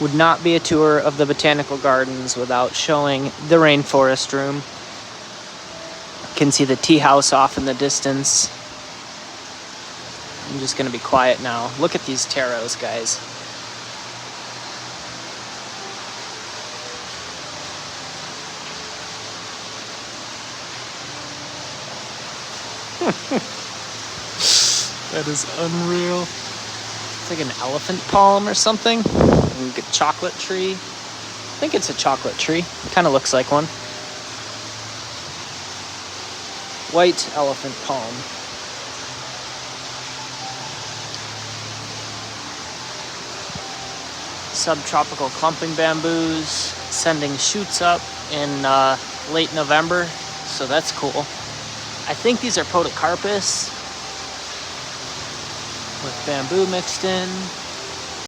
would not be a tour of the botanical gardens without showing the rainforest room. You can see the tea house off in the distance. I'm just going to be quiet now. Look at these taros, guys. That is unreal. It's like an elephant palm or something. Like a chocolate tree. I think it's a chocolate tree. Kind of looks like one. White elephant palm. Subtropical clumping bamboos sending shoots up in late November, so that's cool. I think these are podocarpus with bamboo mixed in.